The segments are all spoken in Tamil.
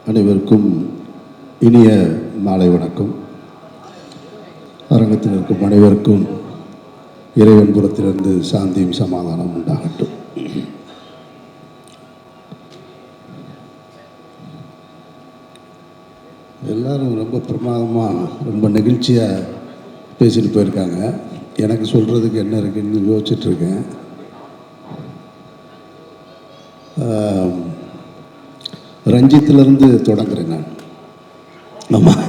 அனைவருக்கும் இனிய மாலை வணக்கம். அரங்கத்தில் இருக்கும் அனைவருக்கும் இறைவன் புறத்திலிருந்து சாந்தியும் சமாதானம் உண்டாகட்டும். எல்லாரும் ரொம்ப பிரமாதமாக ரொம்ப நெகிழ்ச்சியாக பேசிட்டு போயிருக்காங்க. எனக்கு சொல்கிறதுக்கு என்ன இருக்குன்னு யோசிச்சுட்ருக்கேன். ரஞ்சித்திலிருந்து தொடங்குறேன் நான். ஆமாம்,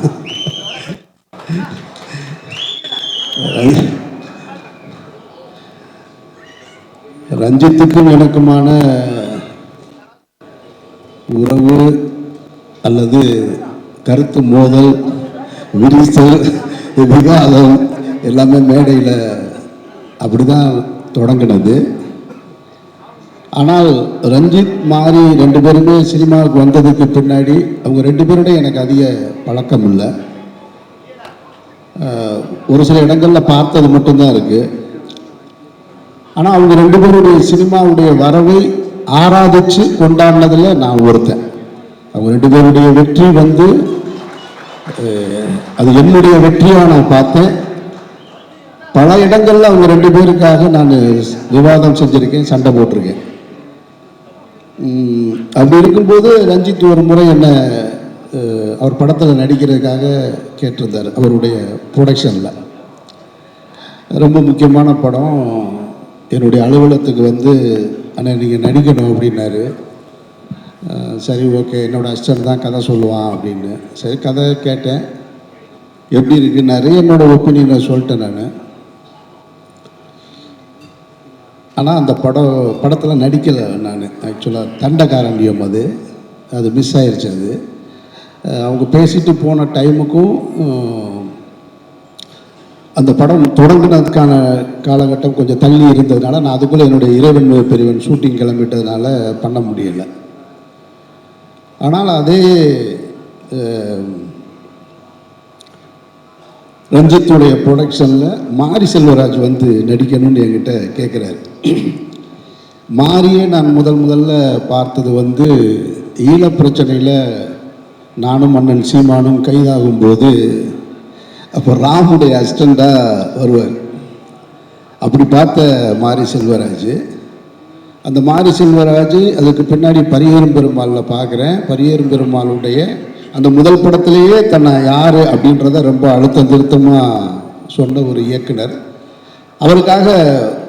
ரஞ்சித்துக்கும் எனக்குமான உறவு அல்லது கருத்து மோதல், விரிசல், விவாதம் எல்லாமே மேடையில் அப்படி தான் தொடங்கினது. ஆனால் ரஞ்சித் மாறி ரெண்டு பேருமே சினிமாவுக்கு வந்ததுக்கு பின்னாடி அவங்க ரெண்டு பேரோட எனக்கு அதிக பழக்கம் இல்லை. ஒரு சில இடங்களில் பார்த்தது மட்டும்தான் இருக்குது. ஆனால் அவங்க ரெண்டு பேருடைய சினிமாவுடைய வரவை ஆராதிச்சு கொண்டாடினதில் நான் ஒருத்தன். அவங்க ரெண்டு பேருடைய வெற்றி வந்து அது என்னுடைய வெற்றியாக நான் பார்த்தேன். பல இடங்களில் அவங்க ரெண்டு பேருக்காக நான் விவாதம் செஞ்சுருக்கேன், சண்டை போட்டிருக்கேன். அப்படி இருக்கும்போது ரஞ்சித் ஒரு முறை என்ன அவர் படத்தில் நடிக்கிறதுக்காக கேட்டிருந்தார். அவருடைய ப்ரொடக்ஷனில் ரொம்ப முக்கியமான படம். என்னுடைய அலுவலகத்துக்கு வந்து ஆனால் நீங்கள் நடிக்கணும் அப்படின்னாரு. சரி, ஓகே, என்னோடய அசிஸ்டன்ட் தான் கதை சொல்லுவான் அப்படின்னு. சரி, கதை கேட்டேன். எப்படி இருக்குன்னாரு. என்னோடய ஒப்பீனியனை சொல்லிட்டேன் நான். ஆனால் அந்த படத்தில் நடிக்கலை நான். ஆக்சுவலாக தண்டகாரண்யம் அது மிஸ் ஆயிடுச்சு. அது அவங்க பேசிட்டு போன டைமுக்கும் அந்த படம் தொடங்கினதுக்கான காலகட்டம் கொஞ்சம் தள்ளி இருந்ததுனால நான் அதுக்குள்ளே என்னுடைய இறைவன் பெரியவன் ஷூட்டிங் கிளம்பிட்டதுனால பண்ண முடியலை. ஆனால் அதே ரஞ்சித்துடைய ப்ரொடக்ஷனில் மாரி செல்வராஜ் வந்து நடிக்கணும்னு என்கிட்ட கேட்குறாரு. மாரியே நான் முதல்ல பார்த்தது வந்து ஈழப்பிரச்சனையில் நானும் அண்ணன் சீமானும் கைதாகும்போது அப்போ ராமுடைய அசிஸ்டண்டாக வருவார். அப்படி பார்த்த மாரி செல்வராஜ். அந்த மாரி செல்வராஜ் அதுக்கு பின்னாடி பரியேறும் பெருமாளில் பார்க்குறேன். பரியேறும் பெருமாளுடைய அந்த முதல் படத்திலேயே தன்னை யார் அப்படின்றத ரொம்ப அழுத்தம் திருத்தமாக சொன்ன ஒரு இயக்குனர். அவருக்காக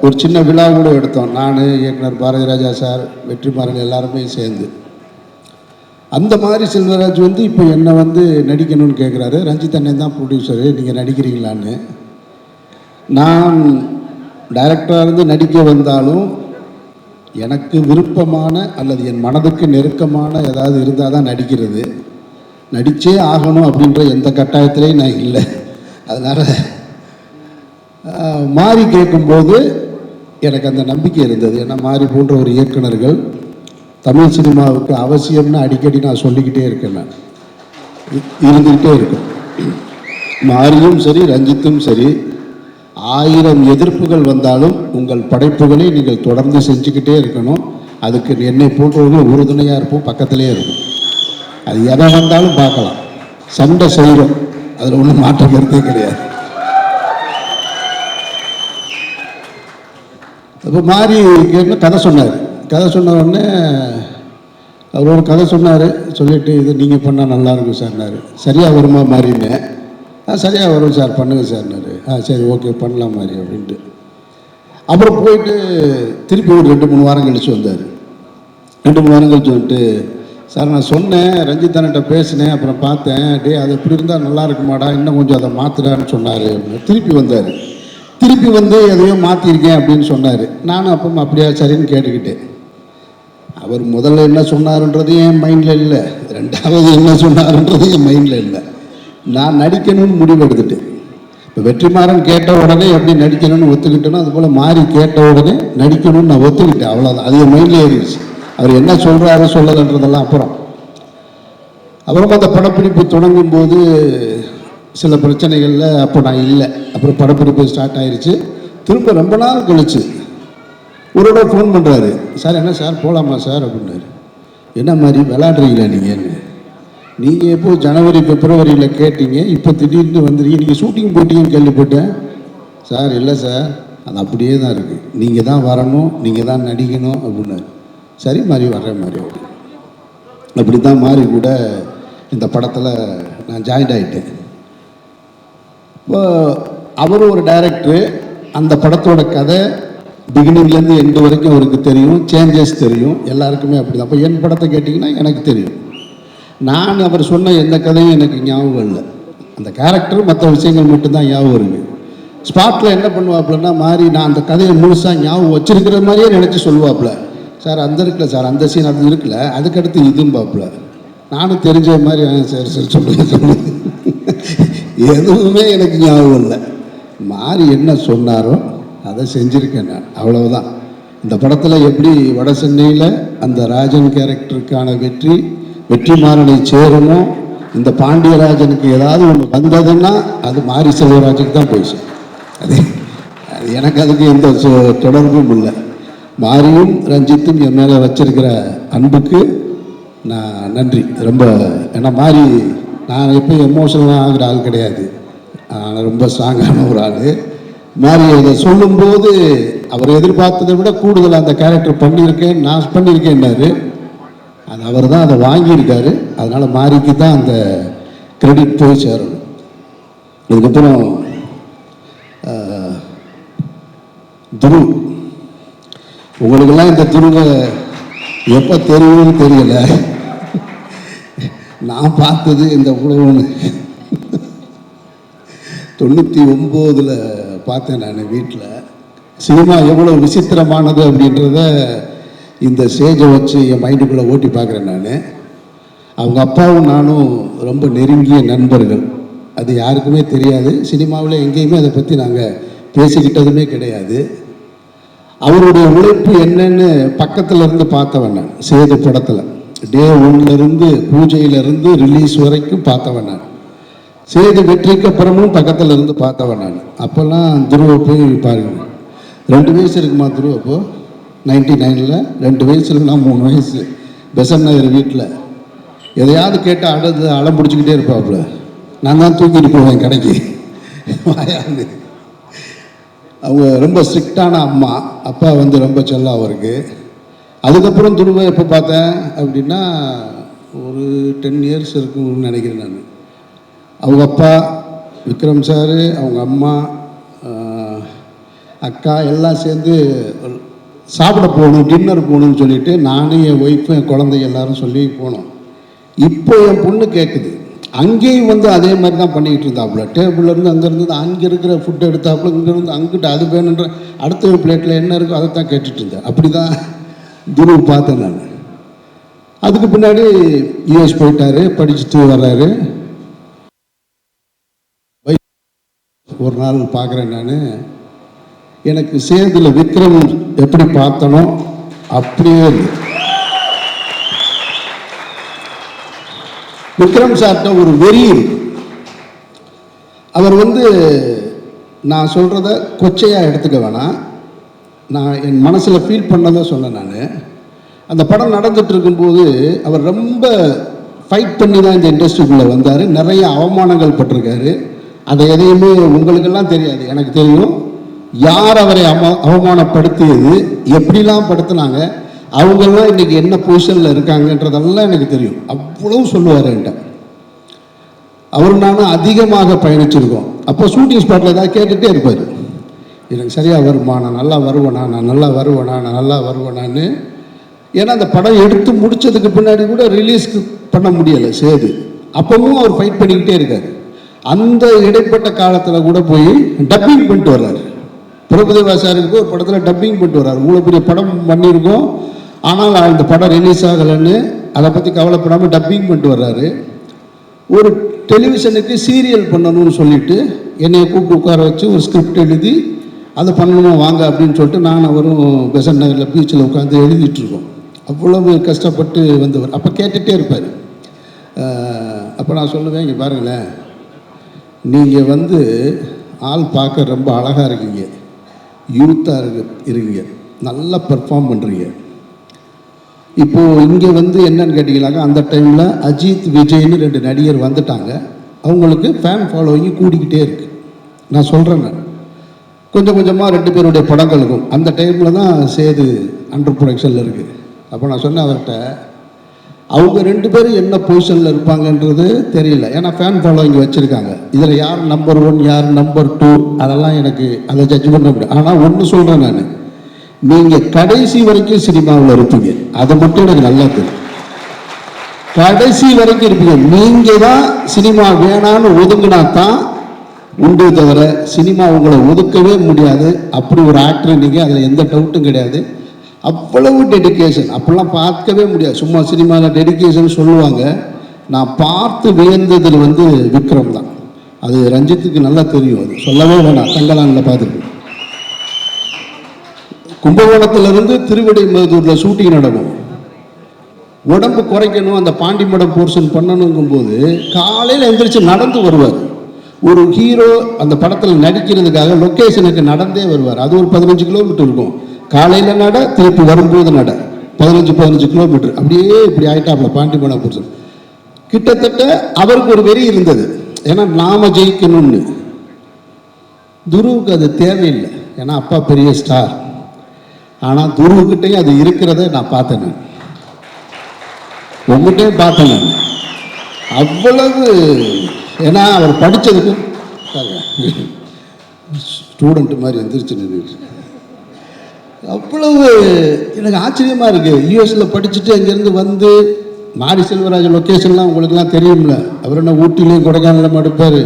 ஒரு சின்ன விழா கூட எடுத்தோம். நான், இயக்குனர் பாரதிராஜா சார், வெற்றிமாறன் எல்லாருமே சேர்ந்து. அந்த மாதிரி செல்வராஜ் வந்து இப்போ என்னை வந்து நடிக்கணும்னு கேட்குறாரு. ரஞ்சித் அண்ணன் தான் ப்ரொடியூசரு, நீங்கள் நடிக்கிறீங்களான்னு. நான் டைரக்டராக இருந்து நடிக்க வந்தாலும் எனக்கு விருப்பமான அல்லது என் மனதுக்கு நெருக்கமான ஏதாவது இருந்தால் தான் நடிக்கிறது. நடித்தே ஆகணும் அப்படின்ற எந்த கட்டாயத்திலையும் நான் இல்லை. அதனால் மாறி கேட்கும்போது எனக்கு அந்த நம்பிக்கை இருந்தது. ஏன்னா மாறி போன்ற ஒரு இயக்குனர்கள் தமிழ் சினிமாவுக்கு அவசியம்னு அடிக்கடி நான் சொல்லிக்கிட்டே இருக்கேன். நான் இருந்துக்கிட்டே இருக்கேன். மாரியும் சரி, ரஞ்சித்தும் சரி, 1000 எதிர்ப்புகள் வந்தாலும் உங்கள் படைப்புகளை நீங்கள் தொடர்ந்து செஞ்சுக்கிட்டே இருக்கணும். அதுக்கு என்னை போன்றவர்கள் உறுதுணையாக இருப்போம், பக்கத்திலே இருக்கும். அது எதை வந்தாலும் பார்க்கலாம், சண்டை செய்கிறோம், அதில் ஒன்றும் மாற்ற கருத்தே கிடையாது. அப்போ மாறி கேட்டு கதை சொன்னார். கதை சொன்ன உடனே அவர் ஒரு கதை சொன்னார். சொல்லிவிட்டு இது நீங்கள் பண்ணால் நல்லாயிருக்கும் சார்னார். சரியாக வருமா மாறின்னு? சரியாக வரும் சார், பண்ணுங்க சார்னாரு. சரி, ஓகே, பண்ணலாம் மாதிரி அப்படின்ட்டு. அப்புறம் போயிட்டு திருப்பி ஒரு 2-3 வாரம் கழித்து வந்தார். 2-3 வாரம் கழித்து வந்துட்டு, சார் நான் சொன்னேன், ரஞ்சித் அண்ணன்ட்ட பேசினேன், அப்புறம் பார்த்தேன், அது இப்படி இருந்தால் நல்லா இருக்குமாடா, இன்னும் கொஞ்சம் அதை மாற்றுடான்னு சொன்னார். திருப்பி வந்தார். திருப்பி வந்து எதையோ மாற்றிருக்கேன் அப்படின்னு சொன்னார். நானும் அப்போ அப்படியா சரின்னு கேட்டுக்கிட்டேன். அவர் முதல்ல என்ன சொன்னார்ன்றது என் மைண்டில் இல்லை, ரெண்டாவது என்ன சொன்னார்ன்றது என் மைண்டில் இல்லை. நான் நடிக்கணும்னு முடிவு எடுத்துட்டேன். இப்போ வெற்றிமாறன் கேட்ட உடனே எப்படி நடிக்கணும்னு ஒத்துக்கிட்டேனோ அதுபோல் மாறி கேட்ட உடனே நடிக்கணும்னு நான் ஒத்துக்கிட்டேன். அவ்வளோதான், அது என் மைண்டில் ஏறிடுச்சு. அவர் என்ன சொல்கிறாரு சொல்லலைன்றதெல்லாம் அப்புறம் அந்த படப்பிடிப்பு தொடங்கும் போது சில பிரச்சனைகளில் அப்போ நான் இல்லை. அப்புறம் படப்பிடிப்பு ஸ்டார்ட் ஆயிடுச்சு. திரும்ப ரொம்ப நாள் கழிச்சு ஒரு தடவை ஃபோன் பண்ணுறாரு. சார் என்ன சார் போகலாமா சார் அப்படின்னாரு. என்ன மாதிரி விளையாடுறீங்களா நீங்கன்னு? நீங்கள் எப்போ ஜனவரி பிப்ரவரியில் கேட்டீங்க, இப்போ திடீர்னு வந்துருக்கீங்க, நீங்கள் ஷூட்டிங் போட்டீங்கன்னு கேள்விப்பட்டேன். சார் இல்லை சார், அது அப்படியே தான் இருக்குது, நீங்கள் தான் வரணும், நீங்கள் தான் நடிக்கணும் அப்படின்னாரு. சரி மாதிரி வர்றேன் மாதிரி அப்படி தான் மாறி கூட இந்த படத்தில் நான் ஜாயின் ஆகிட்டேன். இப்போ அவர் ஒரு டைரக்டரு, அந்த படத்தோட கதை பிகினிங்லேருந்து எண்டு வரைக்கும் அவருக்கு தெரியும், சேஞ்சஸ் தெரியும், எல்லாருக்குமே அப்படி தான். இப்போ என் படத்தை கேட்டிங்கன்னா எனக்கு தெரியும். நான் அவர் சொன்ன எந்த கதையும் எனக்கு ஞாபகம் இல்லை. அந்த கேரக்டர் மற்ற விஷயங்கள் மட்டும்தான் ஞாபகம் இருக்குது. ஸ்பாட்டில் என்ன பண்ணுவாப்புலன்னா மாறி நான் அந்த கதையை முழுசாக ஞாபகம் வச்சிருக்கிற மாதிரியே நினச்சி சொல்லுவாப்புல. சார் அந்த இருக்குல்ல சார், அந்த சீன் அது இருக்குல்ல, அதுக்கடுத்து இதும்பாப்புல. நானும் தெரிஞ்ச மாதிரி சரி சரி சொல்லுங்க எதுவுமே எனக்கு ஞாபகம் இல்லை. மாறி என்ன சொன்னாரோ அதை செஞ்சுருக்கேன் நான், அவ்வளவுதான். இந்த படத்தில் எப்படி வட சென்னையில் அந்த ராஜன் கேரக்டருக்கான வெற்றிமாறனை சேரணும், இந்த பாண்டியராஜனுக்கு ஏதாவது ஒன்று வந்ததுன்னா அது மாரி செல்வராஜுக்கு தான் போயிடுச்சு. அது எனக்கு அதுக்கு எந்த தொடர்பும் இல்லை. மாரியும் ரஞ்சித்தும் என் மேலே வச்சிருக்கிற அன்புக்கு நான் நன்றி ரொம்ப. ஏன்னா மாறி நான் எப்போ எமோஷனலாக ஆகிற ஆள் கிடையாது, நான் ரொம்ப ஸ்ட்ராங்கான ஒரு ஆள். மாறி அதை சொல்லும்போது அவர் எதிர்பார்த்ததை விட கூடுதல் அந்த கேரக்டர் பண்ணியிருக்கேன், நான் பண்ணியிருக்கேன்னாரு. அது அவர் தான் அதை வாங்கியிருக்காரு, அதனால் மாரிக்கு தான் அந்த கிரெடிட் போய் சேரணும். இதுக்கப்புறம் துரு, உங்களுக்கெல்லாம் இந்த துருவை எப்போ தெரியும்னு தெரியல. நான் பார்த்தது இந்த உலகம்னு 99 பார்த்தேன் நான் வீட்டில். சினிமா எவ்வளோ விசித்திரமானது அப்படின்றத இந்த ஸ்டேஜை வச்சு என் மைண்டுக்குள்ளே ஓட்டி பார்க்குறேன் நான். அவங்க அப்பாவும் நானும் ரொம்ப நெருங்கிய நண்பர்கள், அது யாருக்குமே தெரியாது. சினிமாவில் எங்கேயுமே அதை பற்றி நாங்கள் பேசிக்கிட்டதுமே கிடையாது. அவருடைய உழைப்பு என்னன்னு பக்கத்தில் இருந்து பார்த்தவன் நான். சேது படத்தில் டே 1 பூஜையிலிருந்து ரிலீஸ் வரைக்கும் பார்த்தவன் நான். சேது வெற்றிக்கு அப்புறமும் பக்கத்தில் இருந்து பார்த்தவன் நான். அப்போல்லாம் துருவை போய் பாருங்க, 2 வயசு இருக்குமா துருவ, அப்போது 99ல் 2 வயசு இருக்குன்னா 3 வயசு, பெசன் நகர் வீட்டில் எதையாவது கேட்டால் அடம் பிடிச்சிக்கிட்டே இருப்பாப்புல. நான் தான் தூக்கிட்டு போவேன் கடைக்கு வாயான்னு. அவங்க ரொம்ப ஸ்ட்ரிக்டான அம்மா, அப்பா வந்து ரொம்ப செல்லம் அவருக்கு. அதுக்கப்புறம் துருவை எப்போ பார்த்தேன் அப்படின்னா ஒரு 10 இயர்ஸ் இருக்குன்னு நினைக்கிறேன் நான். அவங்க அப்பா விக்ரம் சார், அவங்க அம்மா, அக்கா எல்லாம் சேர்ந்து சாப்பிட போகணும், டின்னர் போகணும்னு சொல்லிட்டு நானும் என் ஒய்ஃபும் என் குழந்தைங்க எல்லாரும் சொல்லி போனோம். இப்போ என் பொண்ணு கேட்குது, அங்கேயும் வந்து அதே மாதிரி தான் பண்ணிக்கிட்டு இருந்தாப்புல. டேபிள்லேருந்து அங்கேருந்து அங்கே இருக்கிற ஃபுட் எடுத்தாப்புல, இங்கேருந்து அங்கிட்ட அது வேணுன்ற அடுத்த பிளேட்டில் என்ன இருக்கோ அதை தான் கேட்டுட்டு இருந்தேன். அப்படி தான் துரு பார்த்தேன் நான். அதுக்கு பின்னாடி யூஎஸ் போயிட்டாரு, படிச்சுட்டு வர்றாரு. ஒரு நாள் பார்க்குறேன் நான், எனக்கு சேதுல விக்ரம் எப்படி பார்த்தனோ அப்படியே விக்ரம் சார்ட்ட ஒரு வெறி. அவர் வந்து நான் சொல்கிறத கொச்சையாக எடுத்துக்க வேணாம், நான் என் மனசில் ஃபீல் பண்ணதை சொன்னேன் நான். அந்த படம் நடந்துட்டு இருக்கும்போது அவர் ரொம்ப ஃபைட் பண்ணி தான் இந்த இண்டஸ்ட்ரிக்குள்ளே வந்தார். நிறைய அவமானங்கள் பட்டிருக்காரு. அதை எதையுமே உங்களுக்கெல்லாம் தெரியாது, எனக்கு தெரியும். யார் அவரை அவமானப்படுத்தியது, எப்படிலாம் படுத்தினாங்க, அவங்கெல்லாம் இன்றைக்கி என்ன பொசிஷனில் இருக்காங்கன்றதெல்லாம் எனக்கு தெரியும். அவ்வளவு சொல்லுவார் என்கிட்ட. அவர் நானும் அதிகமாக பயணிச்சிருக்கோம். அப்போ ஷூட்டிங் ஸ்பாட்டில் ஏதாவது கேட்டுகிட்டே இருப்பார், எனக்கு சரியாக வருமா, நான் நல்லா வருவேனா, நான் நல்லா வருவேனா, நான் நல்லா வருவேனான்னு. ஏன்னா அந்த படம் எடுத்து முடித்ததுக்கு பின்னாடி கூட ரிலீஸ்க்கு பண்ண முடியலை சேது. அப்பவும் அவர் ஃபைட் பண்ணிக்கிட்டே இருக்கார். அந்த இடைப்பட்ட காலத்தில் கூட போய் டப்பிங் பண்ணிட்டு வர்றாரு. பிரபுதேவா சாருக்கு ஒரு படத்தில் டப்பிங் பண்ணிட்டு வர்றாரு. இவ்வளோ பெரிய படம் பண்ணியிருக்கோம், ஆனால் அந்த படம் ரிலீஸ் ஆகலைன்னு அதை பற்றி கவலைப்படாமல் டப்பிங் பண்ணிட்டு வர்றாரு. ஒரு டெலிவிஷனுக்கு சீரியல் பண்ணணும்னு சொல்லிட்டு என்னை கூப்பிட்டு உட்கார வச்சு ஒரு ஸ்கிரிப்ட் எழுதி அதை பண்ணணும் வாங்க அப்படின்னு சொல்லிட்டு நான் அவரும் பெசன்ட் நகரில் பீச்சில் உட்காந்து எழுதிட்டுருக்கோம். அவ்வளவு கஷ்டப்பட்டு வந்தவர். அப்போ கேட்டுகிட்டே இருப்பார். அப்போ நான் சொல்லுவேன், இங்கே பாருங்களேன், நீங்கள் வந்து ஆள் பார்க்க ரொம்ப அழகாக இருக்கீங்க, யூத்தாக இருக்கீங்க, நல்லா பெர்ஃபார்ம் பண்ணுறீங்க. இப்போது இங்கே வந்து என்னன்னு கேட்டிங்கனாக்கா, அந்த டைமில் அஜித் விஜய்னு 2 நடிகர் வந்துட்டாங்க. அவங்களுக்கு ஃபேன் ஃபாலோவிங் கூடிக்கிட்டே இருக்குது. நான் சொல்கிறேன், நான் கொஞ்சம் கொஞ்சமாக 2 பேருடைய படங்கள் இருக்கும். அந்த டைமில் தான் சேது அண்டர் ப்ரொடக்ஷனில் இருக்குது. அப்போ நான் சொன்னேன் அவர்கிட்ட, அவங்க 2 பேரும் என்ன பொசிஷனில் இருப்பாங்கன்றது தெரியல. ஏன்னா ஃபேன் ஃபாலோவிங் வச்சுருக்காங்க. இதில் யார் நம்பர் 1 யார் நம்பர் 2 அதெல்லாம் எனக்கு அதை ஜட்ஜ் பண்ண முடியும். ஆனால் ஒன்று சொல்கிறேன், நான் நீங்கள் கடைசி வரைக்கும் சினிமாவில் இருப்பீங்க. அதை மட்டும் எனக்கு நல்லா தெரியும். கடைசி வரைக்கும் இருப்பீங்க. நீங்கள் தான் சினிமா வேணான்னு ஒதுங்கினா தான் உண்டு, தவிர சினிமா உங்களை ஒதுக்கவே முடியாது. அப்படி ஒரு ஆக்டர் நீங்கள், அதில் எந்த டவுட்டும் கிடையாது. அவ்வளவு டெடிக்கேஷன் அப்படிலாம் பார்க்கவே முடியாது. சும்மா சினிமாவில் டெடிக்கேஷன் சொல்லுவாங்க. நான் பார்த்து வியந்ததில் வந்து விக்ரம் தான். அது ரஞ்சித்துக்கு நல்லா தெரியும். அது சொல்லவே வேணாம். தங்கலானில் பார்த்துருக்கு. கும்பகோணத்திலிருந்து திருவிடைமருதூரில் ஷூட்டிங் நடக்கும். உடம்பு குறைக்கணும், அந்த பாண்டிமடம் போர்ஷன் பண்ணணுங்கும் போது காலையில் எழுந்திரிச்சு நடந்து வருவார். ஒரு ஹீரோ அந்த படத்தில் நடிக்கிறதுக்காக லொக்கேஷனுக்கு நடந்தே வருவார். அது ஒரு 15 கிலோமீட்டர் இருக்கும். காலையில் நட, திருப்பி வரும்போது நட, 15 கிலோமீட்டர். அப்படியே இப்படி ஆயிட்டாப்ல பாண்டிமடம் போர்ஷன். கிட்டத்தட்ட அவருக்கு ஒரு வெறி இருந்தது. ஏன்னா நாம ஜெயிக்கணும்னு. துருவுக்கு அது தேவையில்லை. ஏன்னா அப்பா பெரிய ஸ்டார். ஆனால் துருவுக்கிட்டையும் அது இருக்கிறத நான் பார்த்தேன். நான் உங்ககிட்டையும் பார்த்தேன். நான் அவ்வளவு, ஏன்னா அவர் படித்ததுக்கு ஸ்டூடெண்ட் மாதிரி எந்திரிச்சு நின்று அவ்வளவு எனக்கு ஆச்சரியமாக இருக்குது. யூஎஸில் படிச்சுட்டு அங்கேருந்து வந்து மாரி செல்வராஜ் லொக்கேஷன்லாம் உங்களுக்குலாம் தெரியும்ல. அவர் என்ன ஊட்டிலையும் கொடைக்கானலும் எடுப்பார்.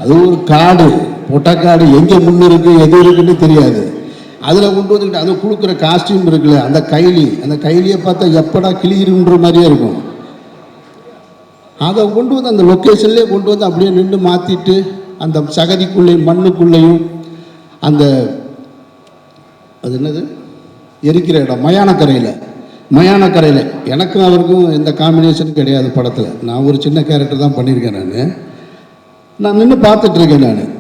அது ஒரு காடு, பொட்டக்காடு, எங்கே முன்னு இருக்குது எது இருக்குன்னு தெரியாது. அதில் கொண்டு வந்துக்கிட்டு அதை கொடுக்குற காஸ்டியூம் இருக்குல்ல, அந்த கைலியை பார்த்தா எப்படா கிளியிருன்ற மாதிரியே இருக்கும். அதை கொண்டு வந்து அந்த லொக்கேஷன்லேயே கொண்டு வந்து அப்படியே நின்று மாற்றிட்டு, அந்த சகதிக்குள்ளேயும் மண்ணுக்குள்ளேயும் அந்த அது என்னது எரிக்கிற இடம் மயானக்கரையில் எனக்கும் அவருக்கும் எந்த காம்பினேஷனும் கிடையாது படத்தில். நான் ஒரு சின்ன கேரக்டர் தான் பண்ணியிருக்கேன். நான் நின்று பார்த்துட்ருக்கேன். நான்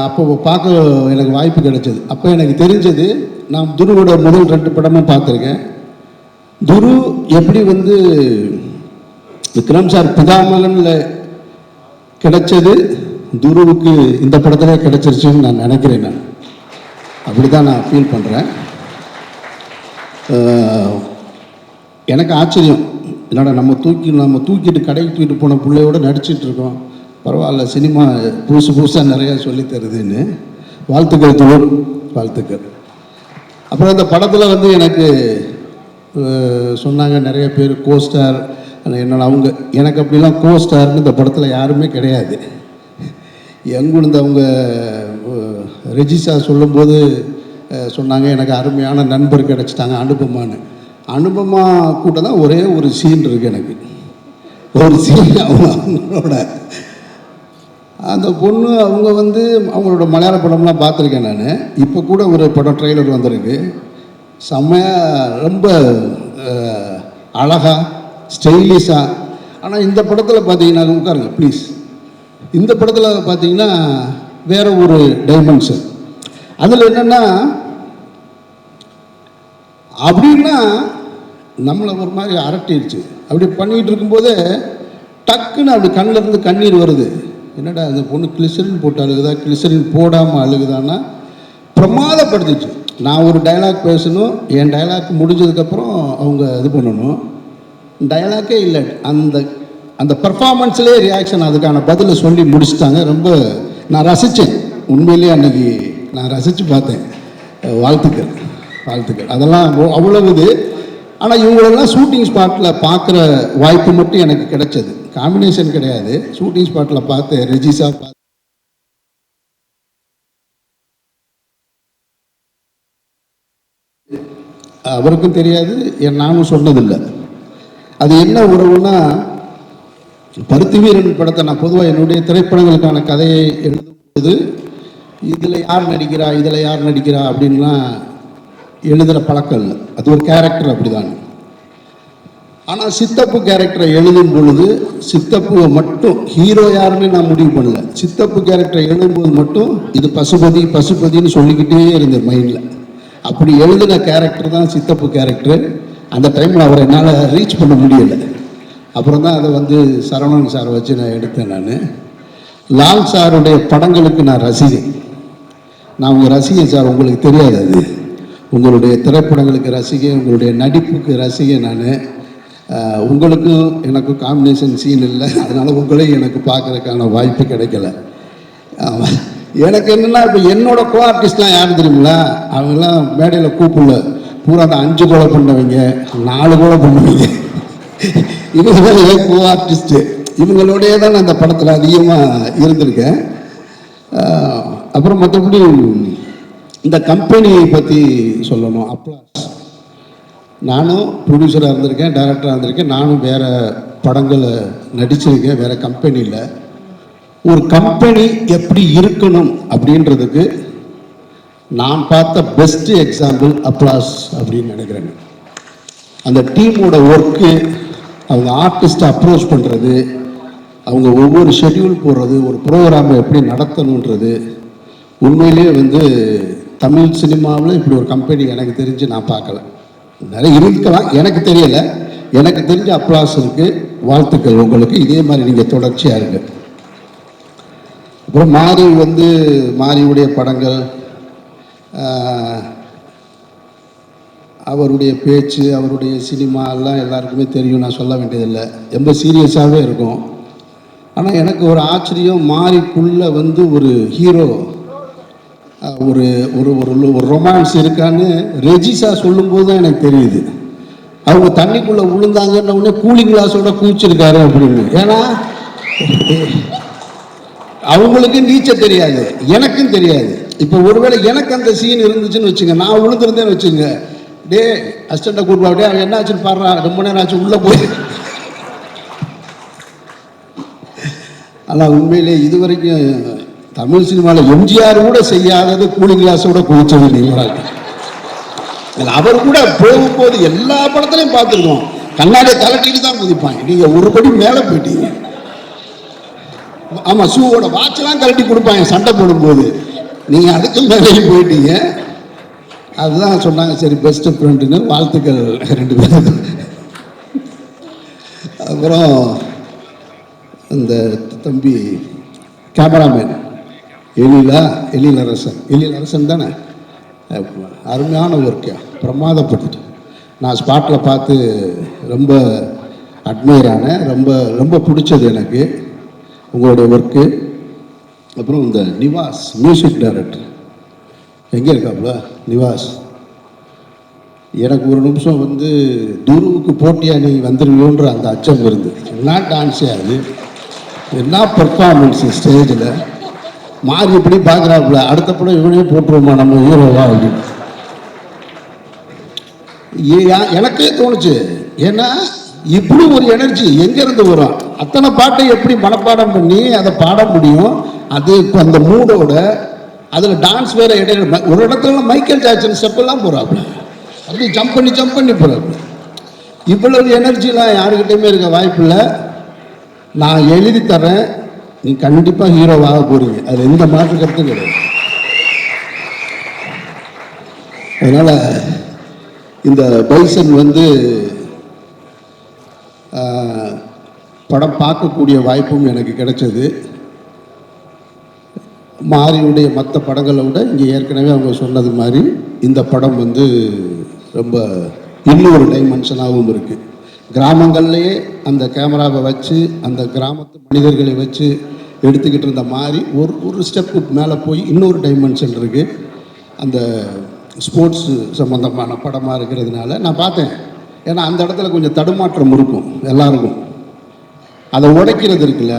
அப்போ பார்க்க எனக்கு வாய்ப்பு கிடைச்சது. அப்போ எனக்கு தெரிஞ்சது, நான் துருவோட முதல் 2 படமும் பார்த்துருக்கேன். துரு எப்படி வந்து விக்ரம் சார் பிதாமகனில் கிடைச்சது, துருவுக்கு இந்த படத்திலே கிடைச்சிருச்சுன்னு நான் நினைக்கிறேன். நான் அப்படி தான் நான் ஃபீல் பண்ணுறேன். எனக்கு ஆச்சரியம், என்னடா நம்ம தூக்கிட்டு கடைக்கு தூக்கிட்டு போன பிள்ளையோடு நடிச்சிட்டு இருக்கோம். பரவாயில்ல, சினிமா புதுசாக நிறையா சொல்லி தருதுன்னு. வாழ்த்துக்கள் துரு, வாழ்த்துக்கள். அப்புறம் இந்த படத்தில் வந்து எனக்கு சொன்னாங்க நிறைய பேர் கோஸ்டார் என்னோட. அவங்க எனக்கு அப்படிலாம் கோஸ்டார்னு இந்த படத்தில் யாருமே கிடையாது. எங்குழுந்து அவங்க ரெஜிசா சொல்லும்போது சொன்னாங்க, எனக்கு அருமையான நண்பர் கிடச்சிட்டாங்க அனுபமா கூட தான் ஒரே ஒரு சீன் இருக்குது. எனக்கு ஒரு சீன், அவங்களோட அந்த பொண்ணு, அவங்க வந்து அவங்களோட மலையாள படம்லாம் பார்த்துருக்கேன் நான். இப்போ கூட ஒரு படம் ட்ரெய்லர் வந்திருக்கு, செம்மையாக, ரொம்ப அழகாக ஸ்டைலிஷாக. ஆனால் இந்த படத்தில் பார்த்தீங்கன்னா, உட்காருங்க ப்ளீஸ், இந்த படத்தில் பார்த்தீங்கன்னா வேற ஒரு டைமென்ஷன். அதில் என்னென்னா, அப்படின்னா நம்மளை ஒரு மாதிரி அரட்டிடுச்சு. அப்படி பண்ணிகிட்டு இருக்கும்போதே டக்குன்னு அப்படி கண்ணில் இருந்து கண்ணீர் வருது. என்னடா அந்த பொண்ணு கிளிசரின் போட்டு அழுகுதா, கிளிசரின் போடாமல் அழுகுதான்னா பிரமாதப்படுத்துச்சு. நான் ஒரு டைலாக் பேசணும், என் டைலாக் முடிஞ்சதுக்கப்புறம் அவங்க இது பண்ணணும். டைலாக்கே இல்லை, அந்த பர்ஃபார்மன்ஸ்லேயே ரியாக்ஷன், அதுக்கான பதிலை சொல்லி முடிச்சுட்டாங்க. ரொம்ப நான் ரசித்தேன் உண்மையிலேயே. அன்றைக்கி நான் ரசித்து பார்த்தேன். வாழ்த்துக்கள். அதெல்லாம் அவ்வளவு இது. ஆனால் இவங்களெல்லாம் ஷூட்டிங் ஸ்பாட்டில் பார்க்குற வாய்ப்பு மட்டும் எனக்கு கிடைச்சது. காம்பினேஷன் கிடையாது. ஷூட்டிங் ஸ்பாட்டில் பார்த்து ரெஜிசா பார்த்து அவருக்கும் தெரியாது, நானும் சொன்னதில்லை. அது என்ன உறவுன்னா, பருத்தி வீரன் படத்தை நான் பொதுவாக என்னுடைய திரைப்படங்களுக்கான கதையை எழுதும்போது இதில் யார் நடிக்கிறா அப்படின்லாம் எழுதுகிற பழக்கம் இல்லை. அது ஒரு கேரக்டர், அப்படிதான். ஆனால் சித்தப்பு கேரக்டரை எழுதும் பொழுது சித்தப்புவை மட்டும், ஹீரோ யாருன்னு நான் முடிவு பண்ணல. சித்தப்பு கேரக்டரை எழுதும்போது மட்டும் இது பசுபதின்னு சொல்லிக்கிட்டே இருந்தேன் மைண்டில். அப்படி எழுதின கேரக்டர் தான் சித்தப்பு கேரக்டர். அந்த டைமில் அவரை என்னால் ரீச் பண்ண முடியலை. அப்புறம் தான் அதை வந்து சரவணன் சாரை வச்சு நான் எடுத்தேன். நான் லால் சாருடைய படங்களுக்கு நான் ரசிகன். நான் உங்கள் ரசிகன் சார், உங்களுக்கு தெரியாது அது. உங்களுடைய திரைப்படங்களுக்கு ரசிகன், உங்களுடைய நடிப்புக்கு ரசிகன் நான். உங்களுக்கும் எனக்கும் காம்பினேஷன் சீன் இல்லை, அதனால் உங்களையும் எனக்கு பார்க்குறதுக்கான வாய்ப்பு கிடைக்கல. எனக்கு என்னென்னா, இப்போ என்னோட கோ ஆர்டிஸ்ட்லாம் யாரும் தெரியுங்களா? அவங்கெல்லாம் மேடையில் கூப்பிடல, பூரா அந்த 5 கொலை பண்ணவங்க, 4 கொலை பண்ணுவீங்க, இவங்க தான் என் கோ ஆர்டிஸ்ட்டு. இவங்களோடையே தான் நான் அந்த படத்தில் அதிகமாக இருந்திருக்கேன். அப்புறம் மற்றபடி இந்த கம்பெனியை பற்றி சொல்லணும். அப்ளாஸ், நானும் ப்ரொடியூசராக இருந்திருக்கேன், டைரக்டராக இருந்திருக்கேன், நானும் வேறு படங்களை நடிச்சிருக்கேன் வேறு கம்பெனியில். ஒரு கம்பெனி எப்படி இருக்கணும் அப்படின்றதுக்கு நான் பார்த்த பெஸ்ட் எக்ஸாம்பிள் அப்ளாஸ் அப்படின்னு நினைக்கிறேன். அந்த டீமோட ஒர்க்கு, அவங்க ஆர்டிஸ்ட்டை அப்ரோச் பண்ணுறது, அவங்க ஒவ்வொரு ஷெட்யூல் போடுறது, ஒரு ப்ரோக்ராமை எப்படி நடத்தணுன்றது, உண்மையிலே வந்து தமிழ் சினிமாவில் இப்படி ஒரு கம்பெனி எனக்கு தெரிஞ்சு நான் பார்க்கல. நிறைய இருக்கலாம், எனக்கு தெரியலை. எனக்கு தெரிஞ்ச அப்ளாஸ் இருக்குது. வாழ்த்துக்கள் உங்களுக்கு, இதே மாதிரி நீங்கள் தொடர்ச்சியாக இருக்கு. அப்புறம் மாரி வந்து மாரியுடைய படங்கள், அவருடைய பேச்சு, அவருடைய சினிமா எல்லாம் எல்லாருக்குமே தெரியும், நான் சொல்ல வேண்டியதில்லை. ரொம்ப சீரியஸாகவே இருக்கும். ஆனால் எனக்கு ஒரு ஆச்சரியம், மாரிக்குள்ளே வந்து ஒரு ஹீரோ, ஒரு ஒரு ஒரு ரொமான்ஸ் இருக்கான்னு ரெஜிசா சொல்லும்போது தான் எனக்கு தெரியுது. அவங்க தண்ணிக்குள்ளே விழுந்தாங்கன்ன உடனே கூலிங் கிளாஸோட கூச்சிருக்காரு அப்படின்னு. ஏன்னா அவங்களுக்கு நீச்சல் தெரியாது, எனக்கும் தெரியாது. இப்போ ஒருவேளை எனக்கு அந்த சீன் இருந்துச்சுன்னு வச்சுங்க, நான் விழுந்திருந்தேன்னு வச்சுங்க, டே அசிஸ்டண்ட்டை கூப்பிட்டு அப்படியே அவன் என்ன ஆச்சுன்னு பாடுறா, ரொம்ப நேரம் ஆச்சு உள்ளே போய். ஆனால் உண்மையிலே இது வரைக்கும் தமிழ் சினிமாவில் எம்ஜிஆர் கூட செய்யாதது கூலிங் கிளாஸோட குளிச்சது நீங்கள். அவர் கூட போகும்போது எல்லா படத்துலையும் பார்த்துருக்கோம், கண்ணாடியை கலட்டிட்டு தான் குதிப்பாங்க. நீங்கள் ஒரு படி மேலே போயிட்டீங்க. ஆமாம், ஷூவோட வாட்செல்லாம் கழட்டி கொடுப்பாங்க சண்டை போடும்போது, நீங்கள் அதுக்கு மேலேயும் போயிட்டீங்க. அதுதான் சொன்னாங்க, சரி பெஸ்ட் ஃப்ரெண்டுன்னு. வாழ்த்துக்கள் 2 பேரும். அப்புறம் இந்த தம்பி கேமராமேன் எழிலரசன் தானே, அருமையான ஒர்க்கு, பிரமாதப்பட்டுட்டு. நான் ஸ்பாட்டில் பார்த்து ரொம்ப அட்மையர் ஆனேன். ரொம்ப ரொம்ப பிடிச்சது எனக்கு உங்களுடைய ஒர்க்கு. அப்புறம் இந்த நிவாஸ் மியூசிக் டைரக்டர் எங்கே இருக்காப்புல நிவாஸ், எனக்கு ஒரு நிமிஷம் வந்து துருவுக்கு போட்டியாக நீ வந்துடுவியோன்ற அந்த அச்சம் இருந்து. என்ன டான்ஸே அது, என்ன பர்ஃபார்மன்ஸு ஸ்டேஜில். மாறி எப்படி பார்க்குறாப்புல, அடுத்த படம் இவனே போட்டுருவோமா நம்ம ஹீரோவா அப்படின்னு எனக்கே தோணுச்சு. ஏன்னா இப்படி ஒரு எனர்ஜி எங்கேருந்து வரும்? அத்தனை பாட்டை எப்படி மனப்பாடம் பண்ணி அதை பாட முடியும்? அது இப்போ அந்த மூடோட, அதில் டான்ஸ் வேறு இடையில ஒரு இடத்துல மைக்கேல் ஜாக்சன் ஸ்டெப்பெல்லாம் போகிறாப்புல, அப்படி ஜம்ப் பண்ணி போகிறாப்புல. இவ்வளவு எனர்ஜிலாம் யாருக்கிட்டையுமே இருக்க வாய்ப்பு இல்லை. நான் எழுதி தரேன், நீ கண்டிப்பாக ஹீரோவாக போறீங்க, அதில் எந்த மாற்று கருத்தும் கிடையாது. அதனால் இந்த பைசன் வந்து படம் பார்க்கக்கூடிய வாய்ப்பும் எனக்கு கிடைச்சது. மாரியுடைய மற்ற படங்களை விட இங்கே ஏற்கனவே அவங்க சொன்னது மாதிரி இந்த படம் வந்து ரொம்ப இன்னொரு டைமென்ஷனாகவும் இருக்குது. கிராமங்கள்லேயே அந்த கேமராவை வச்சு அந்த கிராமத்து மனிதர்களை வச்சு எடுத்துக்கிட்டு இருந்த மாதிரி ஒரு ஸ்டெப்பு மேலே போய் இன்னொரு டைமென்ஷன் இருக்குது. அந்த ஸ்போர்ட்ஸ் சம்மந்தமான படமாக இருக்கிறதுனால நான் பார்த்தேன். ஏன்னா அந்த இடத்துல கொஞ்சம் தடுமாற்றம் இருக்கும் எல்லாருக்கும். அதை உடைக்கிறது இருக்குல்ல,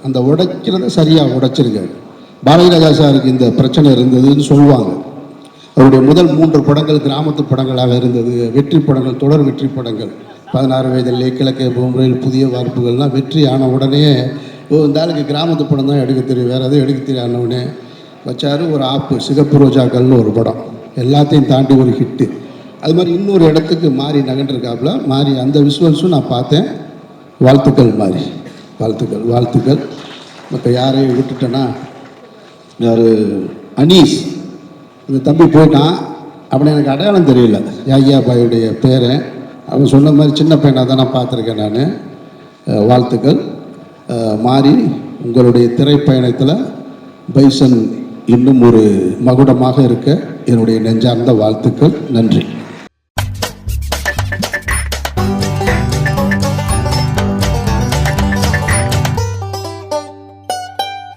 அந்த உடைக்கிறத சரியாக உடைச்சிருக்காரு. பாரதிராஜா சாருக்கு இந்த பிரச்சனை இருந்ததுன்னு சொல்லுவாங்க. அவருடைய முதல் 3 படங்கள் கிராமத்து படங்களாக இருந்தது. வெற்றி படங்கள், தொடர் வெற்றி படங்கள், 16 வயதிலே, கிழக்கே போகும்போது, புதிய வார்ப்புகள்லாம் வெற்றி ஆன உடனே இந்த ஆளுக்கு கிராமத்து படம் தான் எடுக்க தெரியும், வேறு எதுவும் எடுக்க தெரியாத உடனே வச்சார் ஒரு ஆப்பு, சிகப்பு ரோஜாக்கள்னு ஒரு படம், எல்லாத்தையும் தாண்டி ஒரு ஹிட்டு. அது மாதிரி இன்னொரு இடத்துக்கு மாறி நகண்டிருக்காப்புல. மாறி அந்த விஷுவல்ஸும் நான் பார்த்தேன். வாழ்த்துக்கள் மாறி, வாழ்த்துக்கள். மற்ற யாரையும் விட்டுட்டேன்னா, யார் அனீஸ், இந்த தம்பி போயிட்டான். அப்படி எனக்கு அடையாளம் தெரியல. யாகியா பாயுடைய பேரை அவன் சொன்ன மாதிரி சின்ன பையனாக தான் நான் பார்த்துருக்கேன் நான். வாழ்த்துக்கள். மாறி உங்களுடைய திரைப்பயணத்தில் பைசன் இன்னும் ஒரு மகுடமாக இருக்க என்னுடைய நெஞ்சார்ந்த வாழ்த்துக்கள். நன்றி.